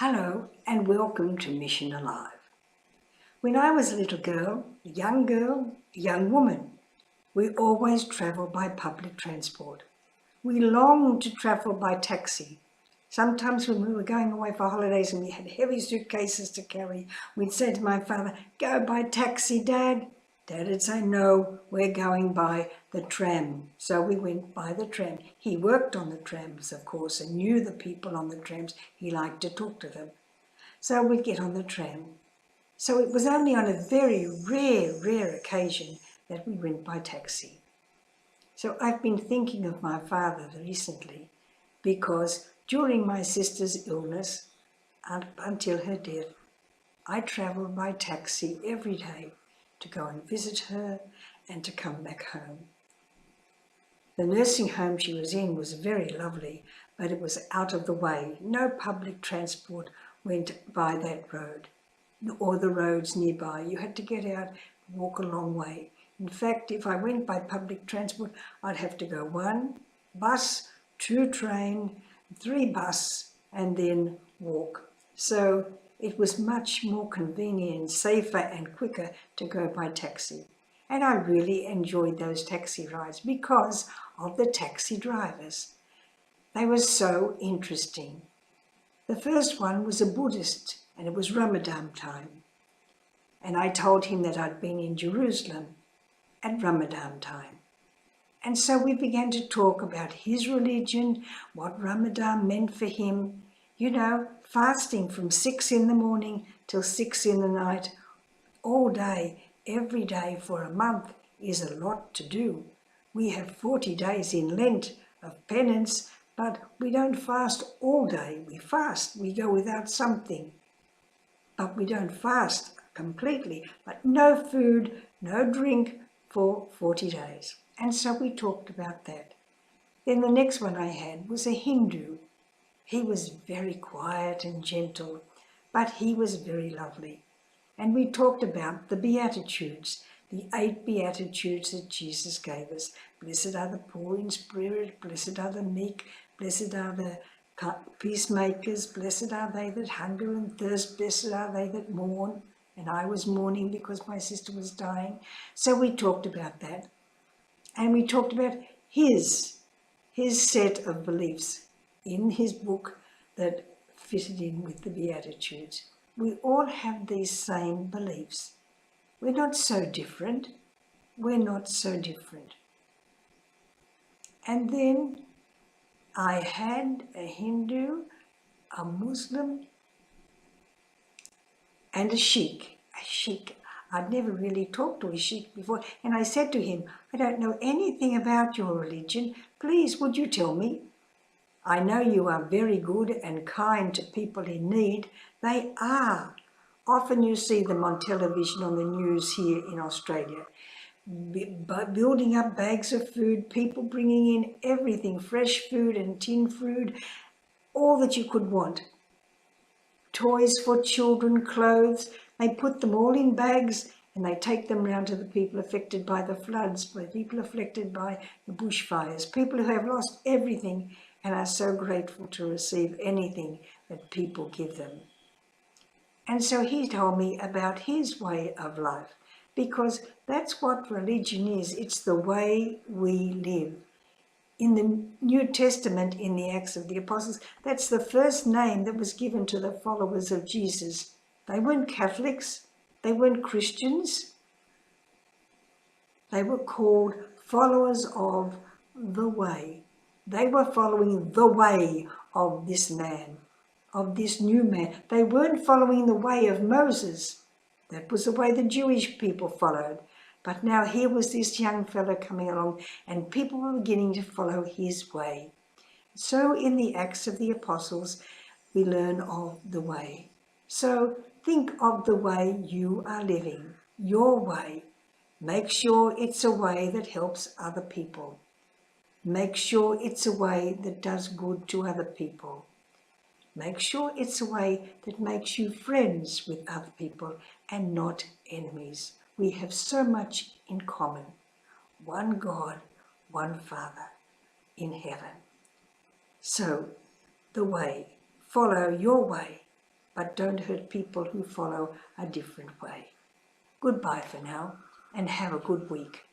Hello and welcome to Mission Alive. When I was a little girl, a young woman, we always travelled by public transport. We longed to travel by taxi. Sometimes when we were going away for holidays and we had heavy suitcases to carry, we'd say to my father, "Go by taxi, Dad." Dad would say, "No, we're going by the tram." So we went by the tram. He worked on the trams, of course, and knew the people on the trams. He liked to talk to them. So we'd get on the tram. So it was only on a very rare occasion that we went by taxi. So I've been thinking of my father recently because during my sister's illness, up until her death, I travelled by taxi every day to go and visit her and to come back home. The nursing home she was in was very lovely, but it was out of the way. No public transport went by that road or the roads nearby. You had to get out and walk a long way. In fact, if I went by public transport, I'd have to go 1 bus, 2 train, 3 bus, and then walk. So it was much more convenient, safer and quicker to go by taxi. And I really enjoyed those taxi rides because of the taxi drivers. They were so interesting. The first one was a Buddhist, and it was Ramadan time. And I told him that I'd been in Jerusalem at Ramadan time. And so we began to talk about his religion, what Ramadan meant for him. You know, fasting from 6 in the morning till 6 in the night, all day, every day for a month is a lot to do. We have 40 days in Lent of penance, but we don't fast all day. We fast, we go without something. But we don't fast completely, but no food, no drink for 40 days. And so we talked about that. Then the next one I had was a Hindu. He was very quiet and gentle, but he was very lovely. And we talked about the Beatitudes, the 8 Beatitudes that Jesus gave us. Blessed are the poor in spirit, blessed are the meek, blessed are the peacemakers, blessed are they that hunger and thirst, blessed are they that mourn. And I was mourning because my sister was dying. So we talked about that. And we talked about his set of beliefs in his book that fitted in with the Beatitudes. We all have these same beliefs. We're not so different. We're not so different. And then I had a Hindu, a Muslim, and a Sikh. A Sikh. I'd never really talked to a Sikh before. And I said to him, "I don't know anything about your religion. Please, would you tell me? I know you are very good and kind to people in need." They are. Often you see them on television, on the news here in Australia. Building up bags of food, people bringing in everything, fresh food and tin food, all that you could want. Toys for children, clothes, they put them all in bags and they take them round to the people affected by the floods, by people affected by the bushfires, people who have lost everything and are so grateful to receive anything that people give them. And so he told me about his way of life, because that's what religion is. It's the way we live. In the New Testament, in the Acts of the Apostles, that's the first name that was given to the followers of Jesus. They weren't Catholics. They weren't Christians. They were called followers of the way. They were following the way of this man, of this new man. They weren't following the way of Moses. That was the way the Jewish people followed. But now here was this young fellow coming along and people were beginning to follow his way. So in the Acts of the Apostles, we learn of the way. So think of the way you are living, your way. Make sure it's a way that helps other people. Make sure it's a way that does good to other people. Make sure it's a way that makes you friends with other people and not enemies. We have so much in common. One God, one Father in heaven. So, the way. Follow your way. but don't hurt people who follow a different way. Goodbye for now, and have a good week.